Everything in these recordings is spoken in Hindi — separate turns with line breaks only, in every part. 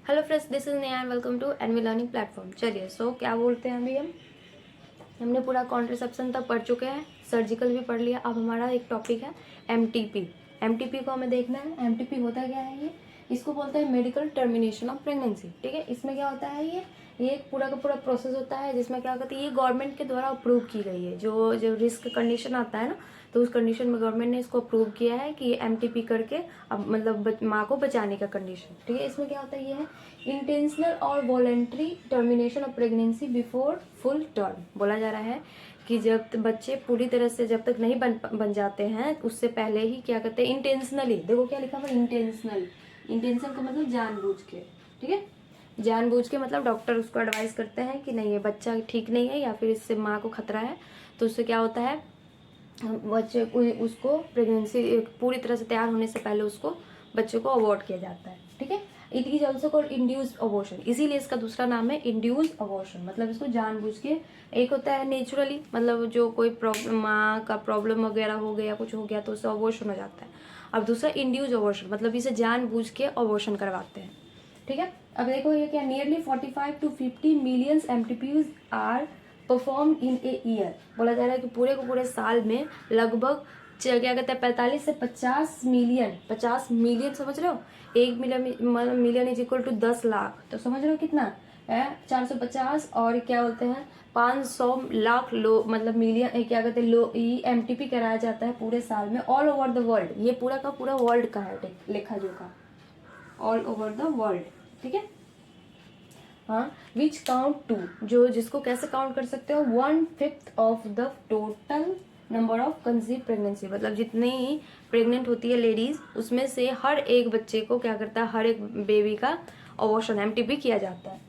Hello friends, this is Neha and welcome to NV learning platform. चलिए क्या बोलते हैं अभी हमने पूरा कॉन्ट्रासेप्शन तक पढ़ चुके हैं, सर्जिकल भी पढ़ लिया। अब हमारा एक टॉपिक है एमटीपी। एमटीपी को हमें देखना है। एमटीपी होता क्या है? ये इसको बोलते हैं मेडिकल टर्मिनेशन ऑफ प्रेगनेंसी। ठीक है, इसमें क्या होता है? ये एक पूरा का पूरा प्रोसेस होता है जिसमें क्या कहते हैं, ये गवर्नमेंट के द्वारा अप्रूव की गई है। जो जो रिस्क कंडीशन आता है ना, तो उस कंडीशन में गवर्नमेंट ने इसको अप्रूव किया है कि एमटीपी करके अब मतलब माँ को बचाने का कंडीशन। ठीक है, इसमें क्या होता है? ये है इंटेंशनल और voluntary termination of pregnancy before full term. बोला जा रहा है कि जब बच्चे पूरी तरह से जब तक नहीं बन जाते हैं उससे पहले ही क्या कहते हैं, इंटेंशनली। देखो क्या लिखा हुआ, इंटेंशनल। इंटेंशन का मतलब जानबूझ के। ठीक है, जानबूझ के मतलब डॉक्टर उसको एडवाइस करते हैं कि नहीं, ये बच्चा ठीक नहीं है या फिर इससे माँ को खतरा है, तो उससे क्या होता है, बच्चे को उसको प्रेगनेंसी पूरी तरह से तैयार होने से पहले उसको बच्चे को अवॉर्ड किया जाता है। ठीक है, it is also called induce abortion, इसीलिए इसका दूसरा नाम है इंड्यूस अबॉर्शन। मतलब इसको जानबूझ के, एक होता है नेचुरली, मतलब जो कोई प्रॉब्लम, माँ का प्रॉब्लम वगैरह हो गया, कुछ हो गया तो उससे अबॉर्शन हो जाता है। अब दूसरा इंड्यूस अबॉर्शन, मतलब इसे जानबूझ के अबॉर्शन करवाते हैं। ठीक है, अब देखो ये क्या, nearly 45 to 50 millions MTPs are perform in a year. बोला जा रहा है कि पूरे को पूरे साल में लगभग क्या कहते हैं 45 से 50 मिलियन, 50 मिलियन, समझ रहे हो? 1 million is equal to 10 lakh, तो समझ रहे हो कितना है? 450 और क्या बोलते हैं 500 लाख लोग, मतलब मिलियन, क्या कहते हैं लो, एमटीपी कराया जाता है पूरे साल में ऑल ओवर द वर्ल्ड। ये पूरा का पूरा वर्ल्ड का है लेखा जोखा, ऑल ओवर द वर्ल्ड। ठीक है, हाँ, विच काउंट टू, जो जिसको कैसे काउंट कर सकते हो, 1/5 of the total number of conceive pregnancy. मतलब जितनी प्रेग्नेंट होती है लेडीज, उसमें से हर एक बच्चे को क्या करता है, हर एक बेबी का अबॉर्शन एमटीपी किया जाता है।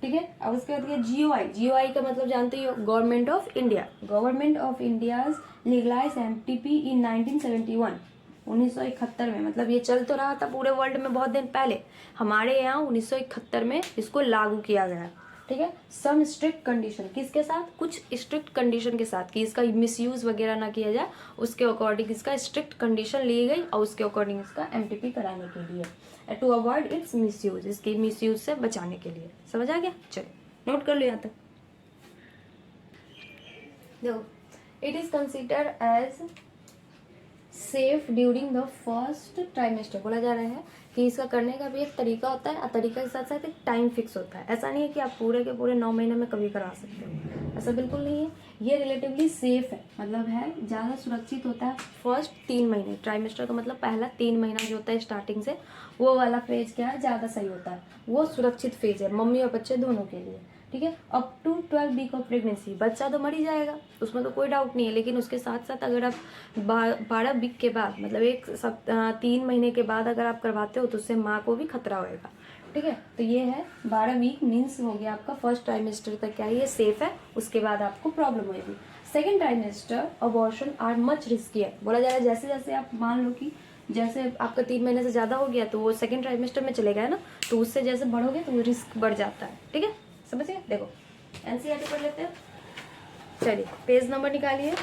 ठीक है, अब उसके बाद जीओआई। जीओआई का मतलब जानते ही हो, government of India. Government of India legalise MTP in 1971, 1971 में। मतलब ये चल तो रहा था पूरे वर्ल्ड में बहुत दिन पहले, हमारे यहाँ 1971 में इसको लागू किया गया। ठीक है, सम स्ट्रिक्ट कंडीशन, किसके साथ? कुछ स्ट्रिक्ट कंडीशन के साथ कि इसका मिसयूज वगैरह ना किया जाए, उसके अकॉर्डिंग इसका स्ट्रिक्ट कंडीशन ली गई और उसके अकॉर्डिंग इसका एमटीपी कराने के लिए, टू अवॉइड इट्स मिसयूज, इसकी मिसयूज से बचाने के लिए। समझ आ गया? चलो नोट कर लो यहाँ तक। देखो, it is consider as safe during the first trimester. बोला जा रहा है कि इसका करने का भी एक तरीका होता है और तरीका के साथ साथ एक टाइम फिक्स होता है। ऐसा नहीं है कि आप पूरे के पूरे 9 महीने में कभी करा सकते हो, ऐसा बिल्कुल नहीं है। ये रिलेटिवली सेफ है, मतलब है ज़्यादा सुरक्षित होता है। फर्स्ट 3 महीने, ट्राइमेस्टर का मतलब पहला 3 महीना जो होता है स्टार्टिंग से, वो वाला फेज क्या है, ज़्यादा सही होता है, वो सुरक्षित फेज है मम्मी और बच्चे दोनों के लिए। ठीक है, up to 12 week of pregnancy, बच्चा तो मर ही जाएगा, उसमें तो कोई डाउट नहीं है, लेकिन उसके साथ साथ अगर आप 12 वीक के बाद, मतलब 3 महीने के बाद अगर आप करवाते हो तो उससे माँ को भी खतरा होएगा। ठीक है, तो ये है 12 वीक मीन्स हो गया आपका फर्स्ट ट्राइमेस्टर तक, क्या है ये सेफ है, उसके बाद आपको प्रॉब्लम होगी। Second trimester abortion are much risky है। बोला जा रहा है जैसे जैसे आप मान लो कि जैसे आपका 3 महीने से ज़्यादा हो गया तो वो सेकेंड ट्राइमेस्टर में चले गए ना, तो उससे जैसे बढ़ोगे तो वो रिस्क बढ़ जाता है। ठीक है, समझिए। देखो एनसीईआरटी पढ़ लेते हैं। चलिए पेज नंबर निकालिए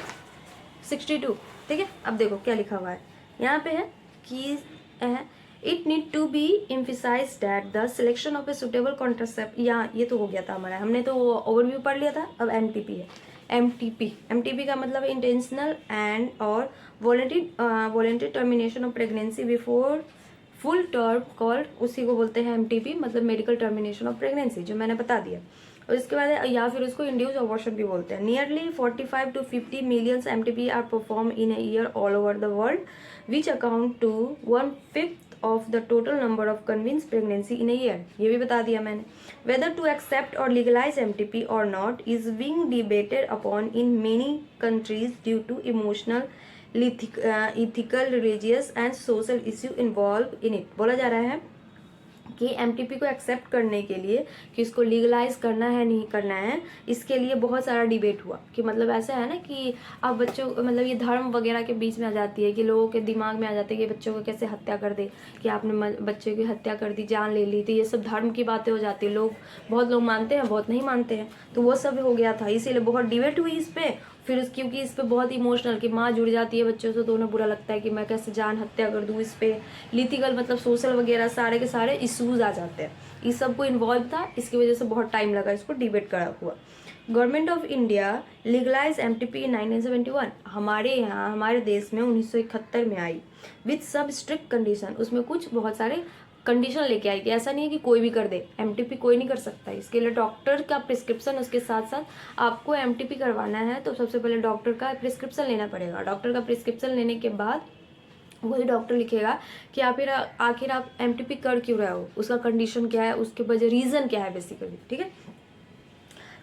62। ठीक है, अब देखो क्या लिखा हुआ है यहाँ पे, है कि it need to be emphasise that the selection of a suitable contraceptive. यहाँ ये तो हो गया था हमारा, हमने तो ओवरव्यू पढ़ लिया था। अब एमटीपी है। एमटीपी का मतलब इंटेंशनल एंड और voluntary termination of pregnancy before full term called, उसी को बोलते हैं एमटीपी, मतलब मेडिकल टर्मिनेशन ऑफ प्रेगनेंसी, जो मैंने बता दिया। और इसके बाद या फिर उसको इंड्यूस अबॉर्शन भी बोलते हैं। Nearly 45 to 50 millions MTP are perform in a year all over the world, which account to 1/5 of the total number of convince pregnancy in a year. ये भी बता दिया मैंने। Whether to accept or legalise MTP or not is being debated upon in many countries due to emotional, ethical, religious and social issue involve in it. बोला जा रहा है कि एमटीपी को एक्सेप्ट करने के लिए, कि इसको लीगलाइज करना है नहीं करना है, इसके लिए बहुत सारा डिबेट हुआ। कि मतलब ऐसा है ना कि अब बच्चों, मतलब ये धर्म वगैरह के बीच में आ जाती है, कि लोगों के दिमाग में आ जाती है कि बच्चों को कैसे हत्या कर दे, कि आपने बच्चे की हत्या कर दी, जान ले ली, तो ये सब धर्म की बातें हो जाती है। बहुत लोग मानते हैं, बहुत नहीं मानते हैं, तो वो सब हो गया था, इसीलिए बहुत डिबेट हुई इस पर। फिर क्योंकि इस पे बहुत इमोशनल, कि माँ जुड़ जाती है बच्चों से तो उन्हें बुरा लगता है कि मैं कैसे जान हत्या कर दूँ। इस पे लीथिकल मतलब सोशल वगैरह सारे के सारे इश्यूज आ जाते हैं। इस सब को इन्वॉल्व था, इसकी वजह से बहुत टाइम लगा इसको डिबेट करा हुआ। Government of India legalise MTP in 1971, हमारे यहाँ हमारे देश में 1971 में आई, विथ सब स्ट्रिक्ट कंडीशन, उसमें कुछ बहुत सारे कंडीशन लेके आई कि ऐसा नहीं है कि कोई भी कर दे, एमटीपी कोई नहीं कर सकता, इसके लिए डॉक्टर का प्रिस्क्रिप्शन, उसके साथ साथ आपको एमटीपी करवाना है तो सबसे पहले डॉक्टर का प्रिस्क्रिप्शन लेना पड़ेगा। डॉक्टर का प्रिस्क्रिप्शन लेने के बाद वही डॉक्टर लिखेगा कि आखिर आप एमटीपी कर क्यों रहे हो, उसका कंडीशन क्या है, उसके वजह रीज़न क्या है बेसिकली, ठीक है।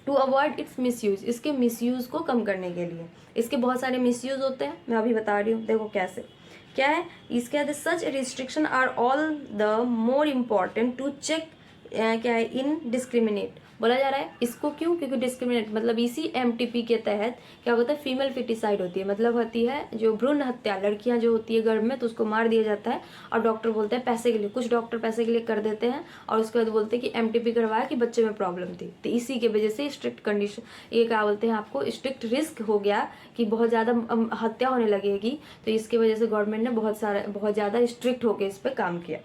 टू अवॉइड इट्स मिसयूज, इसके मिसयूज़ को कम करने के लिए, इसके बहुत सारे मिसयूज़ होते हैं, मैं अभी बता रही हूँ, देखो कैसे क्या है इसके अंदर। Such restriction are all the more important to check क्या है इन डिस्क्रिमिनेट, बोला जा रहा है इसको क्यों, क्योंकि डिस्क्रिमिनेट मतलब इसी एमटीपी के तहत क्या होता है, फीमेल फिटिसाइड होती है, मतलब होती है जो भ्रूण हत्या, लड़कियां जो होती है गर्भ में तो उसको मार दिया जाता है और डॉक्टर बोलते हैं पैसे के लिए, कुछ डॉक्टर पैसे के लिए कर देते हैं और उसके बाद बोलते हैं कि एमटीपी करवाया कि बच्चे में प्रॉब्लम थी, तो इसी के वजह से स्ट्रिक्ट कंडीशन, ये क्या बोलते हैं आपको, स्ट्रिक्ट रिस्क हो गया कि बहुत ज़्यादा हत्या होने लगेगी, तो इसकी वजह से गवर्नमेंट ने बहुत ज़्यादा स्ट्रिक्ट होकर इस पर काम किया।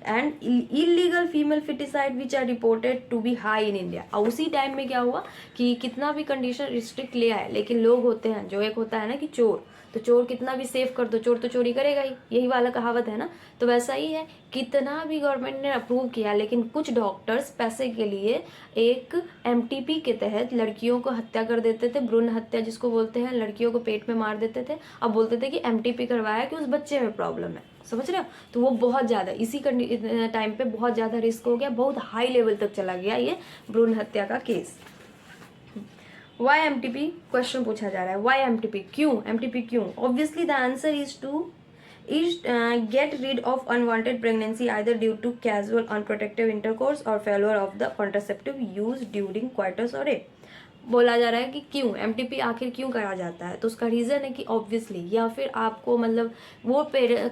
And illegal female foeticide which are reported to be high in India, और उसी टाइम में क्या हुआ कि कितना भी कंडीशन रिस्ट्रिक्ट ले आए, लेकिन लोग होते हैं जो एक होता है ना कि चोर, तो चोर कितना भी सेफ कर दो चोर तो चोरी करेगा ही, यही वाला कहावत है ना, तो वैसा ही है, कितना भी गवर्नमेंट ने अप्रूव किया लेकिन कुछ डॉक्टर्स पैसे के लिए एक एमटीपी के तहत लड़कियों को हत्या कर देते थे, भ्रूण हत्या जिसको बोलते हैं, लड़कियों को पेट में मार देते थे, अब बोलते थे कि एमटीपी करवाया कि उस बच्चे में प्रॉब्लम है, समझ रहे हो, तो वो बहुत ज़्यादा इसी टाइम पे बहुत ज़्यादा रिस्क हो गया, बहुत हाई लेवल तक चला गया ये भ्रूण हत्या का केस। वाई एमटीपी क्वेश्चन पूछा जा रहा है, वाई एमटीपी, क्यों एमटीपी क्यों, obviously the answer is to get rid of unwanted pregnancy either due to casual unprotected intercourse or failure of the contraceptive use during coitus or rape। बोला जा रहा है कि क्यों एमटीपी आखिर क्यों करा जाता है, तो उसका रीज़न है कि ऑब्वियसली या फिर आपको मतलब वो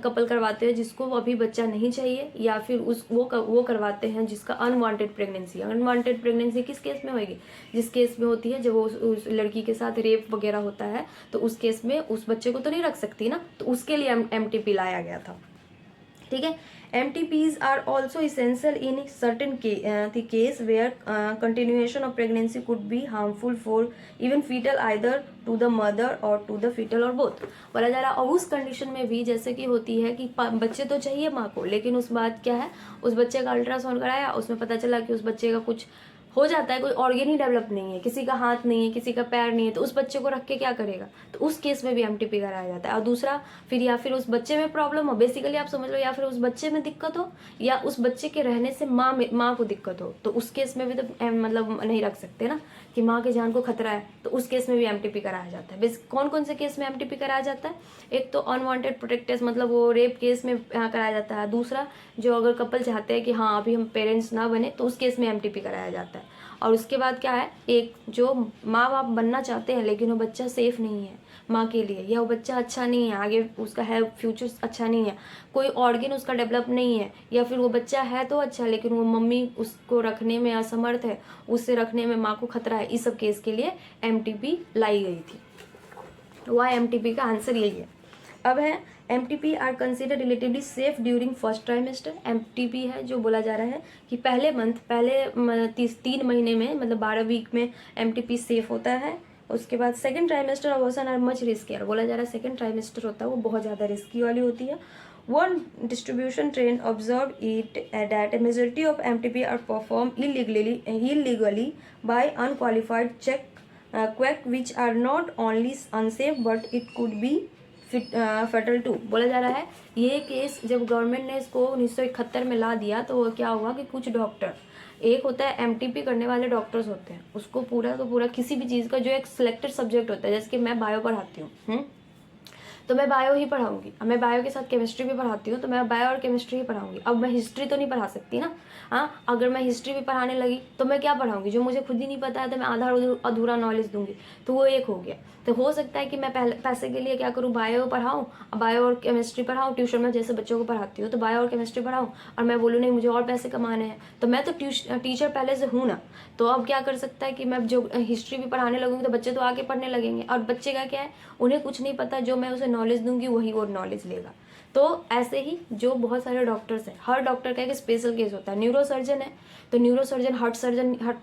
कपल करवाते हैं जिसको अभी बच्चा नहीं चाहिए, या फिर वो करवाते हैं जिसका अनवांटेड प्रेगनेंसी किस केस में होगी, जिस केस में होती है जब वो उस लड़की के साथ रेप वगैरह होता है, तो उस केस में उस बच्चे को तो नहीं रख सकती ना, तो उसके लिए एमटीपी लाया गया था, ठीक है। MTPs are also essential in certain the case where continuation of pregnancy could be harmful for even fetal either to the mother or to the fetal or both। बोला जा रहा है और उस कंडीशन में भी जैसे कि होती है कि बच्चे तो चाहिए माँ को, लेकिन उस बात क्या है, उस बच्चे का अल्ट्रासाउंड कराया, उसमें पता चला कि उस बच्चे का कुछ हो जाता है, कोई ऑर्गेन ही डेवलप नहीं है, किसी का हाथ नहीं है, किसी का पैर नहीं है, तो उस बच्चे को रख के क्या करेगा, तो उस केस में भी एमटीपी कराया जाता है। और दूसरा फिर या फिर उस बच्चे में प्रॉब्लम हो, बेसिकली आप समझ लो, या फिर उस बच्चे में दिक्कत हो या उस बच्चे के रहने से माँ को दिक्कत हो, तो उस केस में भी तो मतलब नहीं रख सकते ना, कि माँ के जान को खतरा है, तो उस केस में भी एमटीपी कराया जाता है। कौन कौन से केस में एमटीपी कराया जाता है, एक तो अनवांटेड प्रोटेक्टेड मतलब वो रेप केस में कराया जाता है, दूसरा जो अगर कपल चाहते हैं कि हाँ अभी हम पेरेंट्स ना बने तो उस केस में एमटीपी कराया जाता है। और उसके बाद क्या है, एक जो माँ बाप बनना चाहते हैं लेकिन वो बच्चा सेफ नहीं है माँ के लिए, या वो बच्चा अच्छा नहीं है, आगे उसका है फ्यूचर अच्छा नहीं है, कोई ऑर्गन उसका डेवलप नहीं है, या फिर वो बच्चा है तो अच्छा लेकिन वो मम्मी उसको रखने में असमर्थ है, उससे रखने में माँ को खतरा है, इस सब केस के लिए एमटीपी लाई गई थी। वाई एमटीपी का आंसर यही है। अब है MTP are consider relatively safe during first trimester. MTP है जो बोला जा रहा है कि पहले 3 महीने में मतलब 12 वीक में एमटीपी सेफ होता है। उसके बाद second trimester abortion are much riskier, बोला जा रहा है सेकंड ट्राइमेस्टर होता है वो बहुत ज़्यादा रिस्की वाली होती है। One distribution trend observe it that a majority of MTP are perform illegally by unqualified quack which are not only unsafe but it could be fatal too. बोला जा रहा है ये केस जब गवर्नमेंट ने इसको 1971 में ला दिया तो वो क्या हुआ कि कुछ डॉक्टर, एक होता है एमटीपी करने वाले डॉक्टर्स होते हैं, उसको पूरा किसी भी चीज़ का जो एक सिलेक्टेड सब्जेक्ट होता है, जैसे कि मैं बायो पढ़ाती हूँ तो मैं बायो ही पढ़ाऊंगी, अब मैं बायो के साथ केमिस्ट्री भी पढ़ाती हूँ तो मैं बायो और केमिस्ट्री ही पढ़ाऊंगी। अब मैं हिस्ट्री तो नहीं पढ़ा सकती ना, हाँ अगर मैं हिस्ट्री भी पढ़ाने लगी तो मैं क्या पढ़ाऊंगी, जो मुझे खुद ही नहीं पता है तो मैं आधा अधूरा नॉलेज दूंगी, तो वो एक हो गया। तो हो सकता है कि मैं पहले पैसे के लिए क्या करूँ, बायो पढ़ाऊँ, बायो और केमिस्ट्री पढ़ाऊँ, ट्यूशन में जैसे बच्चों को पढ़ाती हूँ तो बायो और केमिस्ट्री पढ़ाऊँ, और मैं बोलूँ नहीं मुझे और पैसे कमाने हैं, तो मैं तो टीचर पहले से हूँ ना, तो अब क्या कर सकता है कि मैं जो हिस्ट्री भी पढ़ाने लगूंगी तो बच्चे तो आगे पढ़ने लगेंगे, और बच्चे का क्या है उन्हें कुछ नहीं पता, जो मैं उसे नॉलेज दूंगी वही वो नॉलेज लेगा। तो ऐसे ही जो बहुत सारे डॉक्टर्स हैं, हर डॉक्टर का एक स्पेशल केस होता है। न्यूरोसर्जन है तो न्यूरोसर्जन हार्ट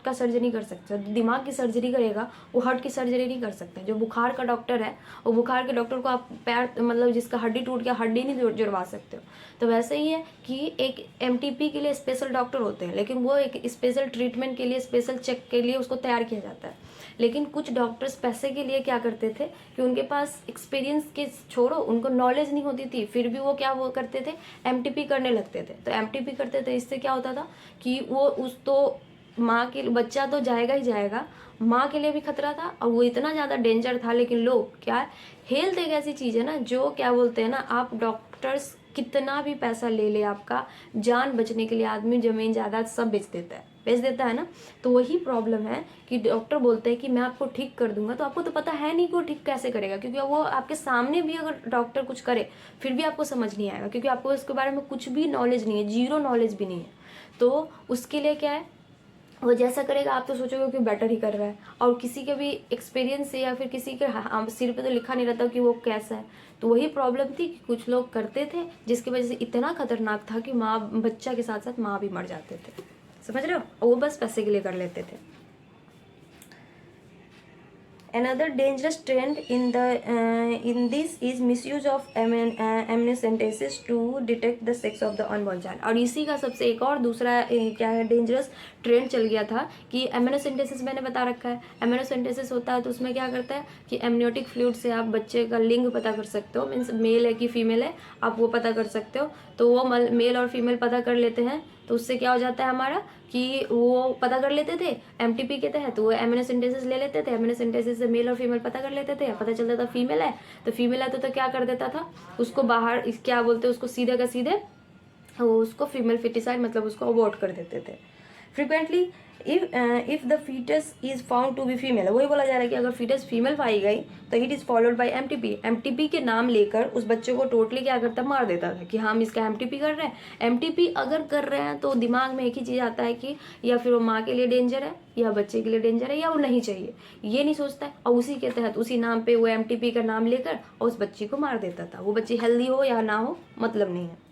का सर्जरी कर सकता है, दिमाग की सर्जरी करेगा वो हार्ट की सर्जरी नहीं कर सकता। जो बुखार का डॉक्टर है वो बुखार के डॉक्टर को आप पैर मतलब जिसका हड्डी टूट गया हड्डी नहीं जुड़वा सकते हो। तो वैसे ही है कि एक एमटीपी के लिए स्पेशल डॉक्टर होते हैं, लेकिन वो एक स्पेशल ट्रीटमेंट के लिए स्पेशल चेक के लिए उसको तैयार किया जाता है। लेकिन कुछ डॉक्टर्स पैसे के लिए क्या करते थे कि उनके पास एक्सपीरियंस के छोड़ो उनको नॉलेज नहीं होती थी, फिर भी वो क्या करते थे, एमटीपी करने लगते थे। तो एमटीपी करते थे, इससे क्या होता था कि वो उस तो माँ के बच्चा तो जाएगा ही जाएगा, माँ के लिए भी खतरा था और वो इतना ज़्यादा डेंजर था। लेकिन लोग क्या है, हेल्थ एक ऐसी चीज़ है ना जो क्या बोलते हैं ना, आप डॉक्टर्स कितना भी पैसा ले ले आपका, जान बचने के लिए आदमी ज़मीन जायदाद सब बेच देता है ना। तो वही प्रॉब्लम है कि डॉक्टर बोलते हैं कि मैं आपको ठीक कर दूंगा, तो आपको तो पता है नहीं कि वो ठीक कैसे करेगा, क्योंकि वो आपके सामने भी अगर डॉक्टर कुछ करे फिर भी आपको समझ नहीं आएगा, क्योंकि आपको इसके बारे में कुछ भी नॉलेज नहीं है, जीरो नॉलेज भी नहीं है। तो उसके लिए क्या है, वो जैसा करेगा आप तो सोचोगे कि बेटर ही कर रहा है, और किसी के भी एक्सपीरियंस से या फिर किसी के सिर पे तो लिखा नहीं रहता कि वो कैसा है। तो वही प्रॉब्लम थी कि कुछ लोग करते थे जिसकी वजह से इतना खतरनाक था कि माँ बच्चा के साथ साथ माँ भी मर जाते थे, समझ रहे हो, और वो बस पैसे के लिए कर लेते थे। Another dangerous trend in this is misuse of amniocentesis to detect the sex of the unborn child। और इसी का सबसे एक और दूसरा क्या है डेंजरस ट्रेंड चल गया था कि एमनियोसेंटेसिस मैंने बता रखा है। एमनियोसेंटेसिस होता है तो उसमें क्या करता है कि एमनियोटिक फ्लूइड से आप बच्चे का लिंग पता कर सकते हो, मीन्स मेल है कि फीमेल है आप वो पता कर सकते हो। तो वो मेल और फीमेल पता कर लेते हैं, तो उससे क्या हो जाता है हमारा कि वो पता कर लेते थे एमटीपी के तहत, वो एमनियोसेंटेसिस ले लेते थे, एमनियोसेंटेसिस से मेल और फीमेल पता कर लेते थे, पता चलता था फीमेल है तो फीमेल है तो क्या कर देता था उसको बाहर क्या बोलते हैं उसको सीधे का सीधे वो उसको फीमेल फिटिसाइड मतलब उसको अबॉर्ट कर देते थे। Frequently if the foetus is found to be female, वही बोला जा रहा है कि अगर फीटस फीमेल पाई गई तो it is followed by MTP. MTP के नाम लेकर उस बच्चे को टोटली क्या करता मार देता था कि हम इसका एमटीपी कर रहे हैं। एमटीपी अगर कर रहे हैं तो दिमाग में एक ही चीज़ आता है कि या फिर वो माँ के लिए डेंजर है या बच्चे के लिए डेंजर है या वो नहीं चाहिए, ये नहीं सोचता है, और उसी के तहत उसी नाम पे वो एमटीपी का नाम लेकर और उस बच्ची को मार देता था। वो बच्ची हेल्दी हो या ना हो मतलब नहीं है।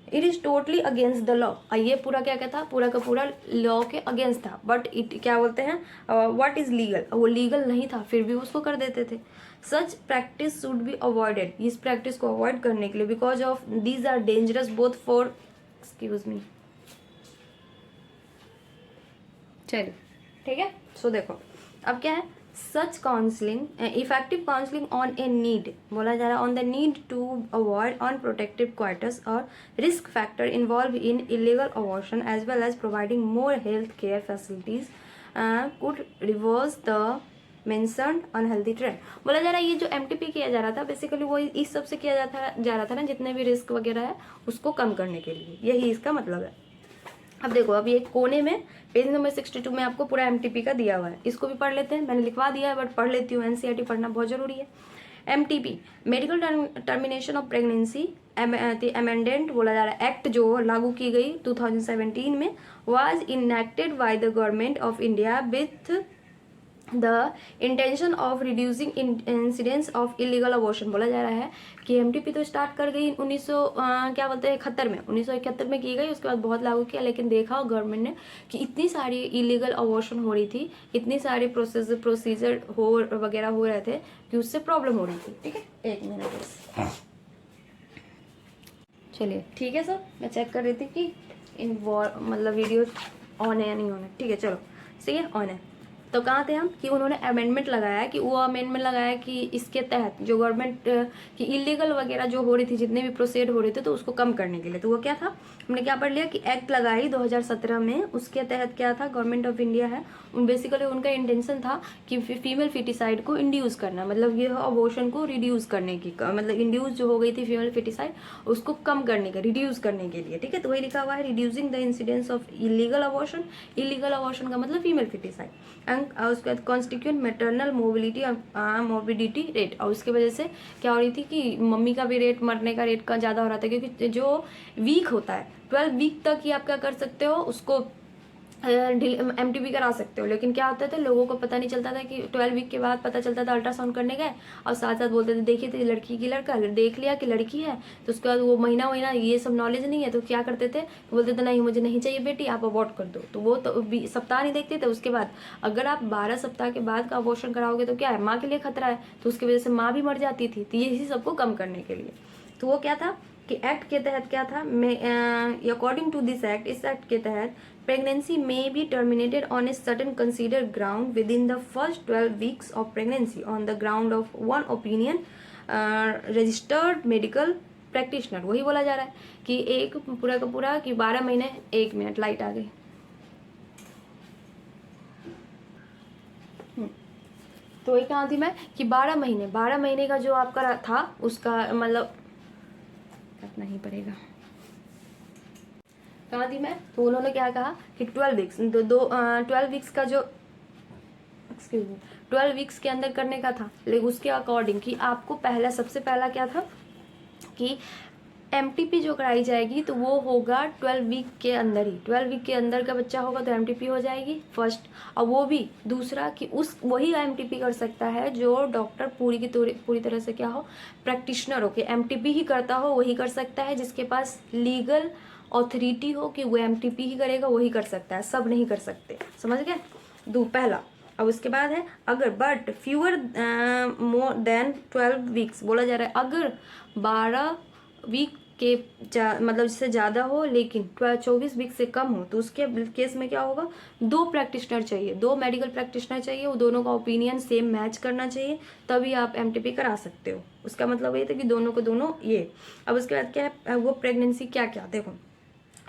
It is totally against the law, ये पूरा क्या कहता पूरा का पूरा लॉ के अगेंस्ट था, बट इट क्या बोलते हैं व्हाट इज लीगल, वो लीगल नहीं था फिर भी उसको कर देते थे। Such practice should be avoided, इस प्रैक्टिस को अवॉइड करने के लिए because of these are dangerous both for excuse me, चलिए ठीक है। सो देखो अब क्या है, such counselling effective counselling on a need, बोला जा रहा है on the need to avoid unprotected quarters और risk factor involve in illegal abortion as well as providing more health care facilities could reverse the mentioned unhealthy trend. बोला जा रहा है ये जो एमटीपी किया जा रहा था बेसिकली वो इस सब से किया जा रहा था ना, जितने भी रिस्क वगैरह है उसको कम करने के लिए, यही इसका मतलब है। अब देखो अभी एक कोने में पेज नंबर 62 में आपको पूरा एमटीपी का दिया हुआ है, इसको भी पढ़ लेते हैं, मैंने लिखवा दिया है बट पढ़ लेती हूँ, एनसीईआरटी पढ़ना बहुत जरूरी है। MTP medical termination of pregnancy amendment बोला जा रहा है, एक्ट जो लागू की गई 2017 में was enacted by the government of India with the intention of reducing incidence of illegal abortion. बोला जा रहा है कि एमटीपी तो स्टार्ट कर गई 1971 में की गई, उसके बाद बहुत लागू किया, लेकिन देखा गवर्नमेंट ने कि इतनी सारी इलीगल अबॉर्शन हो रही थी, इतनी सारी प्रोसीजर वगैरह हो रहे थे कि उससे प्रॉब्लम हो रही थी। ठीक है, एक मिनट बस, चलिए ठीक है सर, मैं चेक कर रही थी कि मतलब वीडियो ऑन है या नहीं ऑन है। ठीक है चलो सही है, ऑन है। तो कहाँ थे हम कि उन्होंने अमेंडमेंट लगाया कि वो अमेंडमेंट लगाया कि इसके तहत जो गवर्नमेंट की इलीगल वगैरह जो हो रही थी, जितने भी प्रोसीड हो रहे थे, तो उसको कम करने के लिए। तो वो क्या था, हमने क्या पढ़ लिया कि एक्ट लगाई 2017 में, उसके तहत क्या था, गवर्नमेंट ऑफ इंडिया है बेसिकली उनका इंटेंशन था कि फीमेल फिटिसाइड को इंड्यूस करना, मतलब ये अबॉर्शन को रिड्यूस करने की, मतलब इंड्यूस जो हो गई थी फीमेल फिटिसाइड उसको कम करने का, रिड्यूस करने के लिए। ठीक है, तो वही लिखा हुआ है reducing the incidence of illegal abortion. Illegal abortion का मतलब फीमेल फिटिसाइड, उसके बाद कॉन्स्टिट्यूट मेटरनल मोबिडिटी रेट, और उसकी वजह से क्या हो रही थी कि मम्मी का भी रेट, मरने का रेट का ज़्यादा हो रहा था, क्योंकि जो वीक होता है 12 वीक तक ही आप क्या कर सकते हो उसको MTP करा सकते हो। लेकिन क्या होता था, लोगों को पता नहीं चलता था कि 12 वीक के बाद पता चलता था, अल्ट्रासाउंड करने गए और साथ साथ बोलते थे देखिए तो लड़की की लड़का, देख लिया कि लड़की है, तो उसके बाद वो महीना ये सब नॉलेज नहीं है तो क्या करते थे, बोलते थे नहीं मुझे नहीं चाहिए बेटी, आप अबॉर्ट कर दो। तो वो तो सप्ताह नहीं देखते थे। उसके बाद अगर आप 12 सप्ताह के बाद का अबॉर्शन कराओगे तो क्या है, माँ के लिए खतरा है, तो उसकी वजह से माँ भी मर जाती थी। तो यही सबको कम करने के लिए तो वो क्या था कि एक्ट के तहत क्या था, अकॉर्डिंग टू दिस एक्ट, इस एक्ट के तहत pregnancy may be terminated on a certain considered ground within the first 12 weeks of pregnancy on the ground of one opinion registered medical practitioner। वही बोला जा रहा है कि एक पूरा का पूरा कि 12 महीने, 1 मिनट लाइट आ गई। तो वही कहा थी मैं कि 12 महीने का जो आपका था उसका मतलब करना ही पड़ेगा। कहा थी मैं, तो उन्होंने क्या कहा कि 12 वीक्स 12 वीक्स का जो 12 वीक्स के अंदर करने का था। लेकिन उसके अकॉर्डिंग कि आपको सबसे पहला क्या था कि MTP जो कराई जाएगी तो वो होगा 12 वीक के अंदर ही। 12 वीक के अंदर का बच्चा होगा तो MTP हो जाएगी फर्स्ट। और वो भी दूसरा कि वही MTP कर सकता है जो डॉक्टर पूरी तरह से क्या हो, प्रैक्टिशनर हो, कि MTP ही करता हो वही कर सकता है, जिसके पास लीगल ऑथोरिटी हो कि वो MTP ही करेगा वही कर सकता है, सब नहीं कर सकते। समझ गए, पहला। अब उसके बाद है अगर but fewer more than 12 weeks बोला जा रहा है, अगर 12 वीक के मतलब जिससे ज़्यादा हो लेकिन 24 वीक से कम हो तो उसके केस में क्या होगा, 2 प्रैक्टिशनर चाहिए, 2 मेडिकल प्रैक्टिशनर चाहिए, वो दोनों का ओपिनियन सेम मैच करना चाहिए, तभी आप MTP करा सकते हो। उसका मतलब ये था कि दोनों को दोनों ये। अब उसके बाद क्या है, वो प्रेगनेंसी क्या क्या देखो,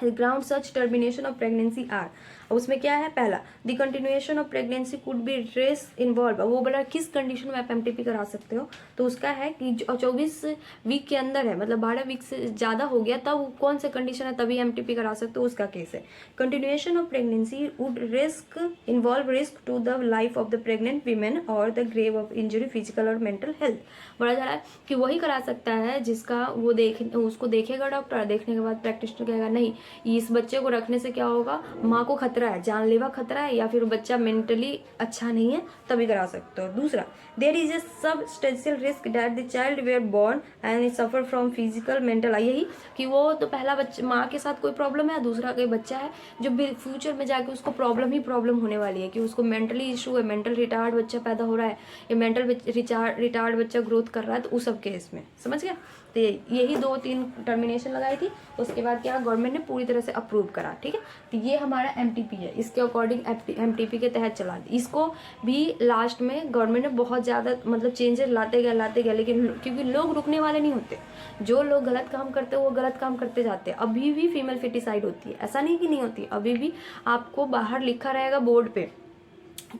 ground such termination of pregnancy are. उसमें क्या है, पहला the continuation of pregnancy could be race involve. वो बोला किस कंडीशन में आप MTP करा सकते हो, तो उसका है कि 24 वीक के अंदर है, मतलब 12 वीक से ज़्यादा हो गया तब कौन से कंडीशन है तभी MTP करा सकते हो, उसका केस है। Continuation of pregnancy would involve risk to the life of the pregnant women और the grave of injury physical और मेंटल हेल्थ। बोला जा रहा है कि वही करा सकता है जिसका उसको देखेगा डॉक्टर, देखने के बाद प्रैक्टिशनर कहेगा नहीं इस बच्चे को रखने से क्या होगा, माँ को खतरा है, जानलेवा खतरा है, या फिर बच्चा मेंटली अच्छा नहीं है, तभी करा सकते हो। दूसरा, there is a substantial risk that the child were born and suffer from physical mental. यही कि वो तो पहला बच्चा माँ के साथ कोई प्रॉब्लम है, दूसरा कोई बच्चा है जो फ्यूचर में जाके उसको प्रॉब्लम होने वाली है कि उसको मेंटली इशू है, मेंटल रिटार्ड बच्चा पैदा हो रहा है या मेंटल रिटार्ड बच्चा ग्रोथ कर रहा है, तो उस सब केस में। समझ गया, तो यही 2-3 टर्मिनेशन लगाई थी। उसके बाद क्या गवर्नमेंट ने पूरी तरह से अप्रूव करा। ठीक है, तो ये हमारा MTP है, इसके अकॉर्डिंग MTP के तहत चला दी। इसको भी लास्ट में गवर्नमेंट ने बहुत ज़्यादा मतलब चेंजेस लाते गए, लेकिन क्योंकि लोग रुकने वाले नहीं होते, जो लोग गलत काम करते हैं वो गलत काम करते जाते हैं। अभी भी फीमेल फेटिसाइड होती है, ऐसा नहीं कि नहीं होती, अभी भी आपको बाहर लिखा रहेगा बोर्ड पे,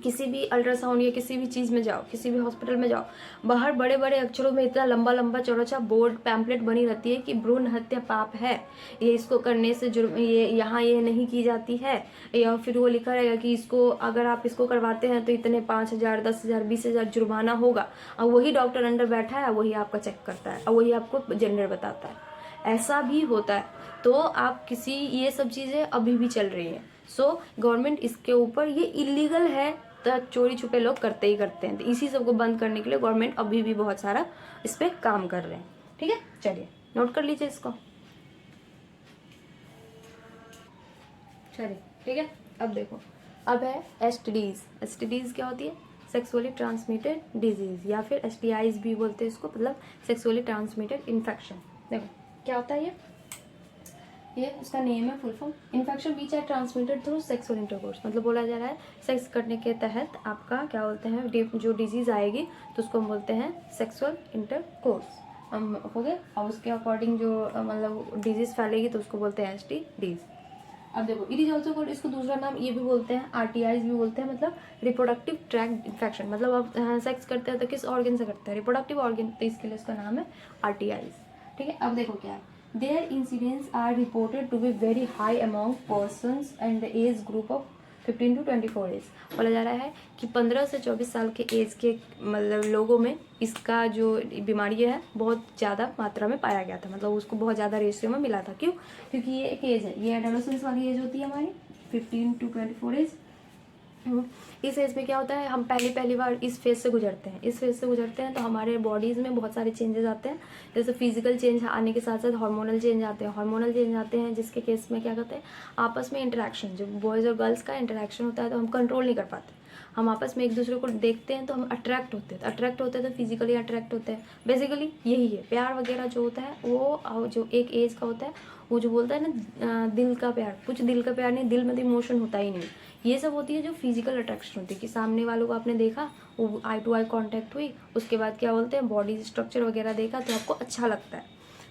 किसी भी अल्ट्रासाउंड या किसी भी चीज़ में जाओ, किसी भी हॉस्पिटल में जाओ, बाहर बड़े बड़े अक्षरों में इतना लंबा लंबा चौड़ा बोर्ड पैम्पलेट बनी रहती है कि भ्रूण हत्या पाप है, ये इसको करने से जुर्म, ये यहाँ ये नहीं की जाती है। या फिर वो लिखा रहेगा कि इसको अगर आप इसको करवाते हैं तो इतने 5,000 10,000 20,000 जुर्माना होगा। और वही डॉक्टर अंदर बैठा है, वही आपका चेक करता है और वही आपको जेंडर बताता है। ऐसा भी होता है। तो आप ये सब चीज़ें अभी भी चल रही हैं। सो गवर्नमेंट इसके ऊपर, ये इलीगल है तो चोरी छुपे लोग करते ही करते हैं, तो इसी सब को बंद करने के लिए गवर्नमेंट अभी भी बहुत सारा इस पर काम कर रहे हैं। ठीक है, चलिए नोट कर लीजिए इसको। चलिए ठीक है, अब देखो, अब है STDs क्या होती है, सेक्सुअली ट्रांसमिटेड डिजीज, या फिर STIs भी बोलते हैं इसको, मतलब सेक्सुअली ट्रांसमिटेड इन्फेक्शन। देखो क्या होता है ये उसका नेम है, full form, infection which are transmitted through sexual intercourse. मतलब बोला जा रहा है सेक्स करने के तहत आपका क्या बोलते हैं, जो डिजीज़ आएगी तो उसको हम बोलते हैं सेक्सुअल इंटरकोर्स। हो गए, और उसके अकॉर्डिंग जो मतलब डिजीज़ फैलेगी तो उसको बोलते हैं STDs। अब देखो, इट इज ऑल्सो कॉल्ड, इसको दूसरा नाम ये भी बोलते हैं, RTIs भी बोलते हैं, मतलब रिप्रोडक्टिव ट्रैक्ट इन्फेक्शन। मतलब आप सेक्स करते हैं तो किस ऑर्गन से करते हैं, रिप्रोडक्टिव ऑर्गन, तो इसके लिए इसका नाम है RTIs। ठीक है, अब देखो क्या है, their incidence are reported to be very high among persons and the age group of 15 to 24 age. बोला जा रहा है कि 15 से 24 साल के एज के मतलब लोगों में इसका जो बीमारी है बहुत ज़्यादा मात्रा में पाया गया था, मतलब उसको बहुत ज़्यादा रेशियो में मिला था। क्यों? क्योंकि ये एक एज है, ये एडोलेसेंस वाली एज होती है हमारी, 15 to 24 एज। इस एज में क्या होता है, हम पहली बार इस फेज से गुजरते हैं। इस फेज से गुजरते हैं तो हमारे बॉडीज़ में बहुत सारे चेंजेस आते हैं। जैसे फिजिकल चेंज आने के साथ साथ हार्मोनल चेंज आते हैं। हार्मोनल चेंज आते हैं जिसके केस में क्या करते हैं, आपस में इंटरेक्शन, जो बॉयज़ और गर्ल्स का इंटरेक्शन होता है तो हम कंट्रोल नहीं कर पाते। हम आपस में एक दूसरे को देखते हैं तो हम अट्रैक्ट होते हैं, तो फिजिकली अट्रैक्ट होते हैं। बेसिकली यही है प्यार वगैरह जो होता है, वो जो एक एज का होता है, वो जो बोलता है ना दिल का प्यार, कुछ दिल का प्यार नहीं, दिल में तो इमोशन होता ही नहीं। ये सब होती है जो फिजिकल अट्रैक्शन होती है कि सामने वालों को आपने देखा, वो आई टू आई कांटेक्ट हुई, उसके बाद क्या बोलते हैं बॉडी स्ट्रक्चर वगैरह देखा तो आपको अच्छा लगता है।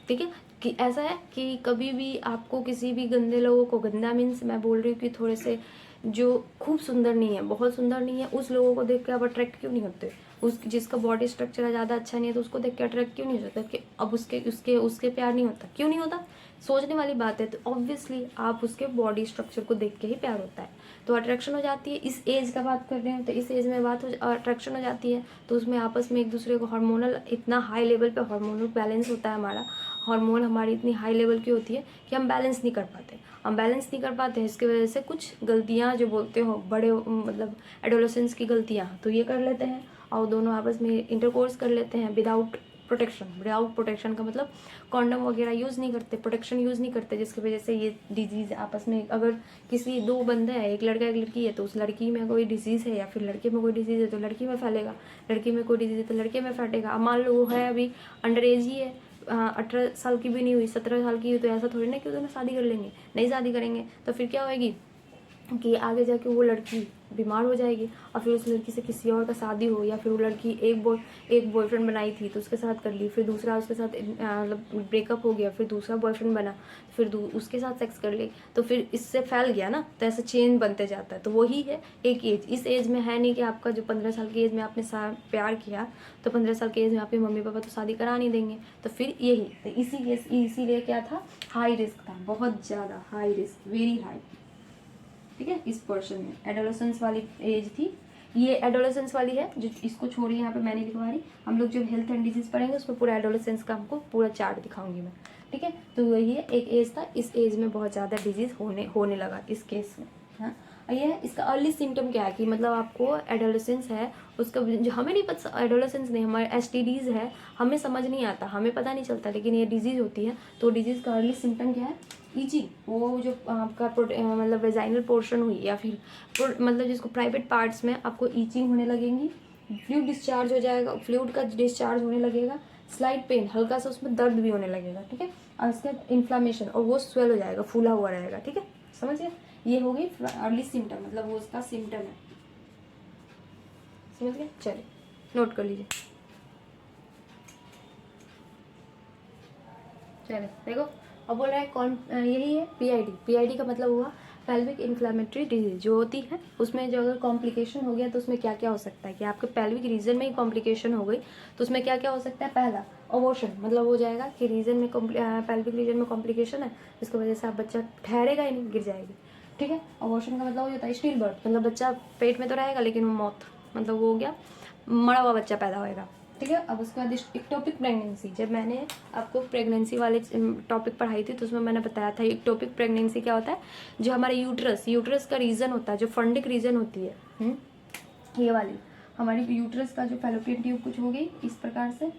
ठीक है, कि ऐसा है कि कभी भी आपको किसी भी गंदे लोगों को, गंदा मीन्स मैं बोल रही हूँ कि थोड़े से जो खूब सुंदर नहीं है, बहुत सुंदर नहीं है, उस लोगों को देख के आप अट्रैक्ट क्यों नहीं होते? उस जिसका बॉडी स्ट्रक्चर ज़्यादा अच्छा नहीं है तो उसको देख के अट्रैक्ट क्यों नहीं हो जाता कि अब उसके उसके उसके प्यार नहीं होता? क्यों नहीं होता? सोचने वाली बात है। तो ऑब्वियसली आप उसके बॉडी स्ट्रक्चर को देख के ही प्यार होता है, तो अट्रैक्शन हो जाती है। इस एज का बात कर रहे हैं तो इस एज में बात हो अट्रैक्शन हो जाती है, तो उसमें आपस में एक दूसरे को हार्मोनल, इतना हाई लेवल पे हार्मोनल बैलेंस होता है हमारा। हार्मोन हमारी इतनी हाई लेवल की होती है कि हम बैलेंस नहीं कर पाते। हम बैलेंस नहीं कर पाते हैं, इसकी वजह से कुछ गलतियाँ जो बोलते हो बड़े मतलब एडोलेसेंस की गलतियाँ, तो ये कर लेते हैं और दोनों आपस में इंटरकोर्स कर लेते हैं विदाउट प्रोटेक्शन। विदाउट प्रोटेक्शन का मतलब कॉन्डम वगैरह यूज़ नहीं करते, प्रोटेक्शन यूज़ नहीं करते, जिसकी वजह से ये डिजीज़ आपस में, अगर किसी दो बंदे हैं, एक लड़का एक लड़की है, तो उस लड़की में कोई डिजीज़ है या फिर लड़के में कोई डिजीज़ है तो लड़की में फैलेगा, लड़की में कोई डिजीज़ है तो लड़के में फैलेगा। अब मान लो वो है अभी अंडर एज ही है, 18 साल की भी नहीं हुई, 17 साल की हुई, तो ऐसा थोड़ी ना कि दोनों शादी कर लेंगे, नहीं शादी करेंगे तो फिर क्या होएगी कि आगे जाके वो लड़की बीमार हो जाएगी और फिर उस लड़की से किसी और का शादी हो, या फिर वो लड़की एक बॉयफ्रेंड बनाई थी तो उसके साथ कर ली, फिर दूसरा उसके साथ मतलब ब्रेकअप हो गया, फिर दूसरा बॉयफ्रेंड बना, फिर उसके साथ सेक्स कर ली, तो फिर इससे फैल गया ना, तो ऐसे चेन बनते जाता है। तो वही है एक एज। इस एज में है नहीं कि आपका जो 15 साल की एज में आपने प्यार किया तो 15 साल की एज में आपके मम्मी पापा तो शादी करा नहीं देंगे, तो फिर यही तो इसीलिए क्या था, हाई रिस्क था, बहुत ज़्यादा हाई रिस्क, वेरी हाई। ठीक है, इस पर्सन में एडोलेसेंस वाली एज थी, ये एडोलेसेंस वाली है, जो इसको छोड़िए यहाँ पे मैंने लिखवा रही। हम लोग जब हेल्थ एंड डिजीज पढ़ेंगे उसमें पूरा एडोलेसेंस का हमको पूरा चार्ट दिखाऊंगी मैं। ठीक है, तो यही है एक एज था, इस एज में बहुत ज़्यादा डिजीज होने लगा इस केस में। हाँ, ये है इसका अर्ली सिम्टम क्या है कि मतलब आपको एडोलेसेंस है, उसका जो हमें नहीं पता, एडोलेसेंस नहीं, हमारे एसटीडीज है, हमें समझ नहीं आता, हमें पता नहीं चलता, लेकिन ये डिजीज़ होती है। तो डिजीज़ का अर्ली सिम्टम क्या है, ईचिंग, वो जो आपका मतलब वेजाइनल पोर्शन हुई या फिर मतलब जिसको प्राइवेट पार्ट्स में आपको ईचिंग होने लगेंगी, फ्लूइड डिस्चार्ज हो जाएगा, फ्लूइड का डिस्चार्ज होने लगेगा, स्लाइट पेन, हल्का सा उसमें दर्द भी होने लगेगा। ठीक है, और उसके बाद इन्फ्लामेशन, और वो स्वेल हो जाएगा, फूला हुआ रहेगा। ठीक है, समझ गए, ये हो गई अर्ली सिम्टम, मतलब वो उसका सिम्टम है। समझ गए, चलिए नोट कर लीजिए। चलिए देखो, अब बोल रहा है कौन, यही है पीआईडी। पीआईडी का मतलब हुआ पेल्विक इन्फ्लामेटरी डिजीज, जो होती है उसमें जो अगर कॉम्प्लिकेशन हो गया तो उसमें क्या क्या हो सकता है कि आपके पेल्विक रीजन में ही कॉम्प्लिकेशन हो गई तो उसमें क्या क्या हो सकता है। पहला अबॉर्शन, मतलब हो जाएगा कि रीजन में पेल्विक रीजन में कॉम्प्लिकेशन है, इसकी वजह से आप बच्चा ठहरेगा ही नहीं, गिर जाएगी। ठीक है, अबॉर्शन का मतलब हो जाता है स्टिल बर्थ, मतलब बच्चा पेट में तो रहेगा लेकिन वो मौत, मतलब वो हो गया, मरा हुआ बच्चा पैदा होएगा। ठीक है, अब उसके बाद इक्टोपिक प्रेगनेंसी, जब मैंने आपको प्रेगनेंसी वाले टॉपिक पढ़ाई थी तो उसमें मैंने बताया था इक्टोपिक प्रेगनेंसी क्या होता है, जो हमारे यूट्रस का रीजन होता है, जो फंडिक रीजन होती है, ये वाली हमारी यूट्रस का जो फैलोपियन ट्यूब कुछ हो गई इस प्रकार से।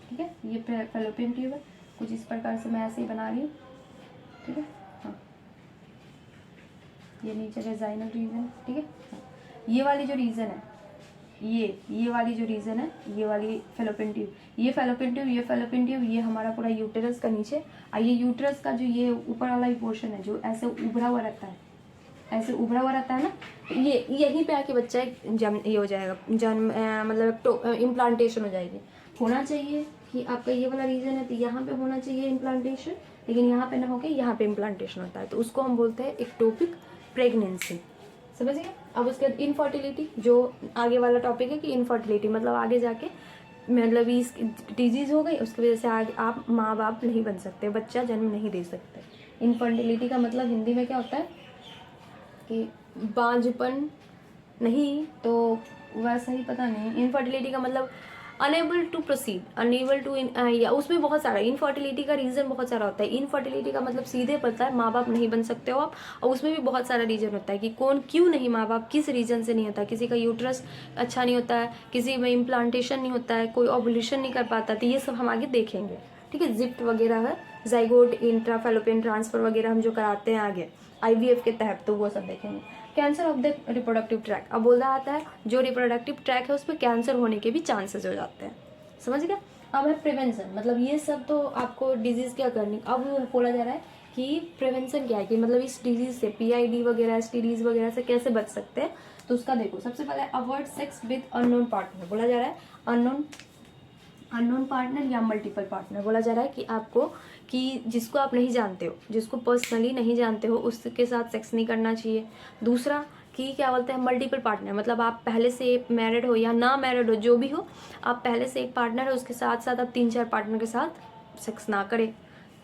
ठीक है, ये फैलोपियन ट्यूब है, कुछ इस प्रकार से मैं ऐसे ही बना रही हूँ। ठीक है, हाँ, ये नीचे वेजाइनल रीजन। ठीक है, हाँ, ये वाली जो रीजन है, ये वाली जो रीजन है, ये वाली फेलोपियन ट्यूब, ये फेलोपियन ट्यूब, ये फेलोपियन ट्यूब, ये हमारा पूरा यूटेरस का नीचे, और ये यूटेरस का जो ये ऊपर वाला पोर्शन है जो ऐसे उभरा हुआ रहता है, ऐसे उभरा हुआ रहता है ना, ये यहीं पे आके बच्चा ये हो जाएगा, जन्म मतलब इम्प्लांटेशन हो जाएगी। होना चाहिए कि आपका ये वाला रीजन है तो यहाँ पे होना चाहिए इम्प्लांटेशन, लेकिन यहाँ पे ना होके यहाँ पे इम्प्लांटेशन होता है, तो उसको हम बोलते हैं एक्टोपिक प्रेगनेंसी। समझिए, अब उसके बाद इनफर्टिलिटी, जो आगे वाला टॉपिक है कि इनफर्टिलिटी मतलब आगे जाके मतलब इस डिजीज़ हो गई उसकी वजह से आगे आप माँ बाप नहीं बन सकते, बच्चा जन्म नहीं दे सकते। इनफर्टिलिटी का मतलब हिंदी में क्या होता है कि बांझपन नहीं, तो वैसा ही पता नहीं। इनफर्टिलिटी का मतलब unable to proceed, unable to या उसमें बहुत सारा इनफर्टिलिटी का रीज़न बहुत सारा होता है। इनफर्टिलिटी का मतलब सीधे पता है माँ बाप नहीं बन सकते हो आप, और उसमें भी बहुत सारा रीज़न होता है कि कौन क्यों नहीं, माँ बाप किस रीज़न से नहीं होता। किसी का यूट्रस अच्छा नहीं होता है, किसी में इम्प्लांटेशन नहीं होता है, कोई ओवुलेशन नहीं कर पाता, तो ये सब हम आगे देखेंगे, ठीक है। जिफ्ट वगैरह है, जाइगोट इंट्राफेलोपियन ट्रांसफर वगैरह हम जो कराते हैं आगे IVF के तहत, तो वो सब देखेंगे। Cancer of the reproductive tract, अब बोला आता है जो रिप्रोडक्टिव ट्रैक है उसमें कैंसर होने के भी चांसेस हो जाते हैं, समझ गया। अब है प्रिवेंशन, मतलब ये सब तो आपको डिजीज़ क्या करनी, अब बोला जा रहा है कि प्रिवेंशन क्या है, कि मतलब इस डिजीज़ से PID वगैरह STDs वगैरह से कैसे बच सकते हैं। तो उसका देखो, सबसे पहले avoid sex with unknown partner, बोला जा रहा है अननोन पार्टनर या मल्टीपल पार्टनर, बोला जा रहा है कि आपको, कि जिसको आप नहीं जानते हो, जिसको पर्सनली नहीं जानते हो, उसके साथ सेक्स नहीं करना चाहिए। दूसरा कि क्या बोलते हैं मल्टीपल पार्टनर, मतलब आप पहले से मैरिड हो या ना मैरिड हो, जो भी हो, आप पहले से एक पार्टनर है उसके साथ साथ आप 3-4 पार्टनर के साथ सेक्स ना करें।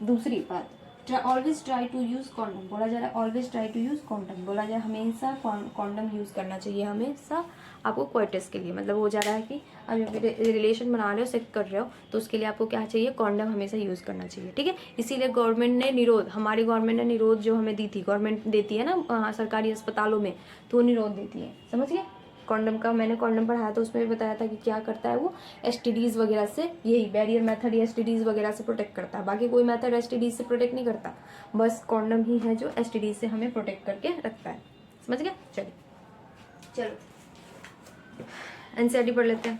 दूसरी बात, always try to use condom, बोला जा रहा है always try to use condom, बोला जा रहा है हमेशा कॉन्डम यूज़ करना चाहिए हमेशा आपको कोइटस के लिए। मतलब हो जा रहा है कि आप जब रिलेशन बना रहे हो, सेक्स कर रहे हो, तो उसके लिए आपको क्या चाहिए, कॉन्डम हमेशा यूज़ करना चाहिए, ठीक है। इसीलिए गवर्नमेंट ने निरोध, हमारी गवर्नमेंट ने निरोध जो हमें दी थी, गवर्नमेंट देती है ना सरकारी अस्पतालों में, तो वो निरोध देती है, समझ गए। कॉन्डम का मैंने कॉन्डम पढ़ाया था, उसमें भी बताया था कि क्या करता है वो, STDs वगैरह से, यही बैरियर मेथड STDs वगैरह से प्रोटेक्ट करता है। बाकी कोई मेथड STDs से प्रोटेक्ट नहीं करता, बस कॉन्डम ही है जो STDs से हमें प्रोटेक्ट करके रखता है, समझ गया। चलिए चलो NCERT पढ़ लेते हैं।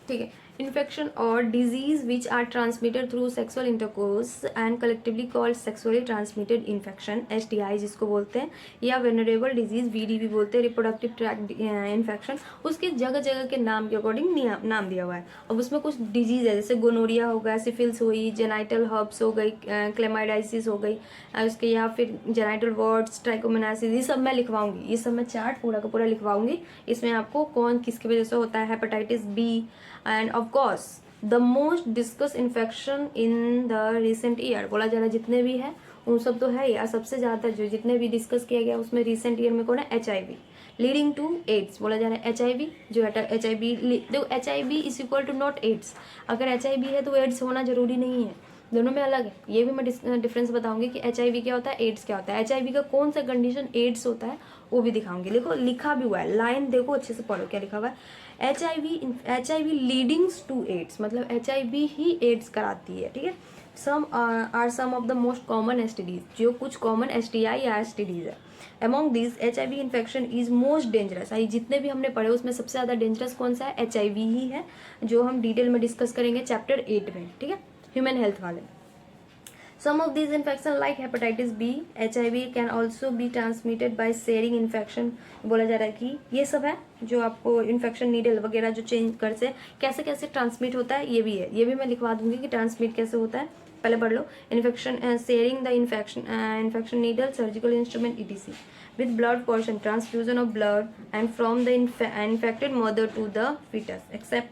ठीक है। इन्फेक्शन और disease which are transmitted through sexual intercourse and collectively called sexually transmitted infection, STI जिसको बोलते हैं, या वेनरेबल डिजीज VDB बोलते हैं, रिप्रोडक्टिव ट्रैक इन्फेक्शन, उसके जगह जगह के नाम के अकॉर्डिंग नाम दिया हुआ है। अब उसमें कुछ डिजीज है, जैसे गोनोरिया हो गया, सिफिल्स हुई, जेनाइटल हर्ब्स हो गई, क्लेमाइडाइसिस हो गई, उसके या फिर जेनाइटल वॉर्ड्स, ट्राइकोमोनासिस, ये सब मैं लिखवाऊंगी, ये सब मैं चार्ट पूरा का पूरा लिखवाऊंगी। इसमें आपको कौन किसकी वजह से होता है, hepatitis B, end of course the most discuss infection in the recent year, बोला जा रहा है जितने भी है उन सब तो है, या सबसे ज़्यादा जो जितने भी डिस्कस किया गया उसमें रिसेंट ईयर में कौन है, HIV लीडिंग टू एड्स, बोला जा रहा है HIV जो HIV, देखो HIV is equal to not AIDS, अगर HIV है तो एड्स होना जरूरी नहीं है, दोनों में अलग है। ये भी मैं डिफरेंस बताऊंगी कि HIV क्या होता है, एड्स क्या होता है, HIV का कौन सा कंडीशन एड्स होता है वो भी दिखाऊंगी। देखो लिखा भी हुआ है, लाइन देखो अच्छे से पढ़ो क्या लिखा हुआ है, HIV लीडिंग्स टू एड्स, मतलब HIV ही एड्स कराती है, ठीक है। Some are some of the most common STDs, जो कुछ कॉमन STI या STDs है। Among this HIV infection is most dangerous, जितने भी हमने पढ़े उसमें सबसे ज़्यादा डेंजरस कौन सा है, HIV ही है, जो हम डिटेल में डिस्कस करेंगे चैप्टर 8 में, ठीक है, ह्यूमन हेल्थ वाले। Some of these infections like hepatitis B, HIV can also be transmitted by sharing infection, बोला जा रहा है कि ये सब है जो आपको इन्फेक्शन नीडल वगैरह जो चेंज कर से कैसे कैसे ट्रांसमिट होता है, ये भी है, ये भी मैं लिखवा दूंगी कि ट्रांसमिट कैसे होता है, पहले पढ़ लो। Infection sharing the infection needle, surgical instrument ETC with blood portion, transfusion of blood and from the infected mother to the fetus except,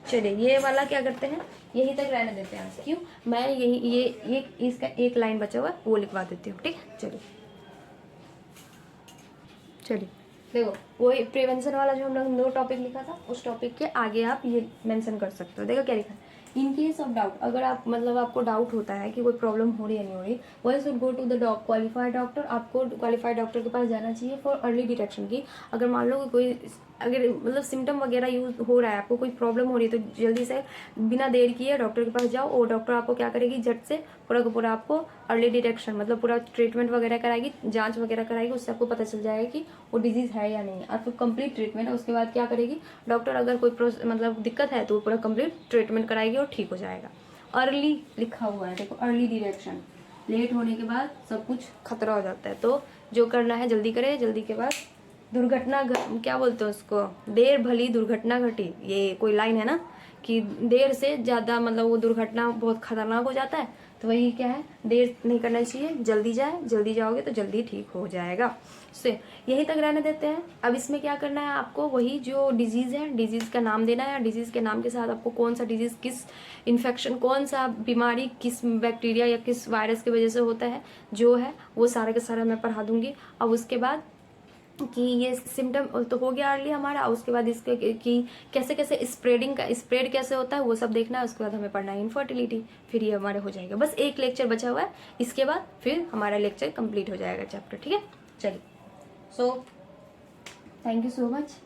चलिए ये वाला क्या करते हैं, यहीं तक रहने देते हैं आज, क्यों, मैं यही ये इसका एक लाइन बचा हुआ है वो लिखवा देती हूँ, ठीक है। चलिए देखो वही प्रिवेंशन वाला जो हम लोग 2 टॉपिक लिखा था, उस टॉपिक के आगे आप ये मेंशन कर सकते हो। देखो क्या लिखा है, इन केस ऑफ डाउट, अगर आप मतलब आपको डाउट होता है कि कोई प्रॉब्लम हो रही है नहीं हो रही, one should go to the qualified doctor, आपको क्वालिफाइड डॉक्टर के पास जाना चाहिए फॉर अर्ली डिटेक्शन की। अगर मान लो कोई अगर मतलब सिम्टम वगैरह यूज हो रहा है, आपको कोई प्रॉब्लम हो रही है, तो जल्दी से बिना देर किए डॉक्टर के पास जाओ, और डॉक्टर आपको क्या करेगी, झट से पूरा का पूरा आपको अर्ली डिटेक्शन मतलब पूरा ट्रीटमेंट वगैरह कराएगी, जांच वगैरह कराएगी, उससे आपको पता चल जाएगा कि वो डिजीज़ है या नहीं है, और फिर कंप्लीट ट्रीटमेंट है। उसके बाद क्या करेगी डॉक्टर, अगर कोई मतलब दिक्कत है तो वो पूरा कंप्लीट ट्रीटमेंट कराएगी और ठीक हो जाएगा। अर्ली लिखा हुआ है देखो, अर्ली डिटेक्शन, लेट होने के बाद सब कुछ खतरा हो जाता है, तो जो करना है जल्दी करे, जल्दी के बाद दुर्घटना क्या बोलते हैं उसको, देर भली दुर्घटना घटी, ये कोई लाइन है ना कि देर से ज़्यादा मतलब वो दुर्घटना बहुत खतरनाक हो जाता है, तो वही क्या है, देर नहीं करना चाहिए, जल्दी जाए, जल्दी जाओगे तो जल्दी ठीक हो जाएगा। से यहीं तक रहने देते हैं। अब इसमें क्या करना है आपको, वही जो डिजीज़ है, डिजीज़ का नाम देना है, डिजीज़ के नाम के साथ आपको कौन सा डिजीज़, किस इन्फेक्शन, कौन सा बीमारी किस बैक्टीरिया या किस वायरस की वजह से होता है, जो है वो सारा का सारा मैं पढ़ा दूंगी। अब उसके बाद कि ये सिम्टम तो हो गया अर्ली हमारा, उसके बाद इसके कि कैसे कैसे स्प्रेड कैसे होता है वो सब देखना है। उसके बाद हमें पढ़ना है इनफर्टिलिटी, फिर ये हमारे हो जाएगा। बस एक लेक्चर बचा हुआ है, इसके बाद फिर हमारा लेक्चर कंप्लीट हो जाएगा चैप्टर। ठीक है, चलिए। So thank you so much,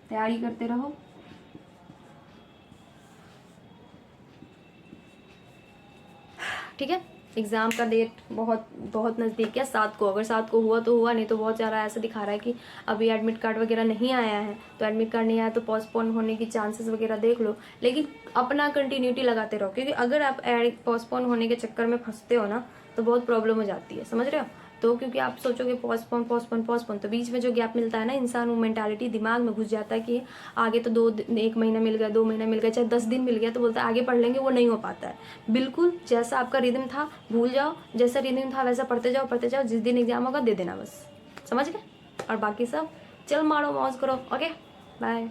तैयारी करते रहो। ठीक है, एग्ज़ाम का डेट बहुत बहुत नज़दीक है, 7 को। अगर 7 को हुआ तो हुआ, नहीं तो बहुत ज़्यादा ऐसा दिखा रहा है कि अभी एडमिट कार्ड वगैरह नहीं आया है। तो एडमिट कार्ड नहीं आया तो पोस्टपोन होने की चांसेस वगैरह देख लो, लेकिन अपना कंटिन्यूटी लगाते रहो, क्योंकि अगर आप पोस्टपोन होने के चक्कर में फंसते हो ना तो बहुत प्रॉब्लम हो जाती है, समझ रहे हो। तो क्योंकि आप सोचोगे पोस्टपोन पोस्टपोन पोस्टपोन, तो बीच में जो गैप मिलता है ना, इंसान वो मेंटालिटी दिमाग में घुस जाता है कि आगे तो 1 महीना मिल गया, 2 महीना मिल गया, चाहे 10 दिन मिल गया, तो बोलता है आगे पढ़ लेंगे। वो नहीं हो पाता है बिल्कुल। जैसा आपका रिदम था भूल जाओ, जैसा रिदम था वैसा पढ़ते जाओ। जिस दिन एग्जाम होगा दे देना बस, समझ गए। और बाकी सब चल मारो मौज करो। Okay, bye.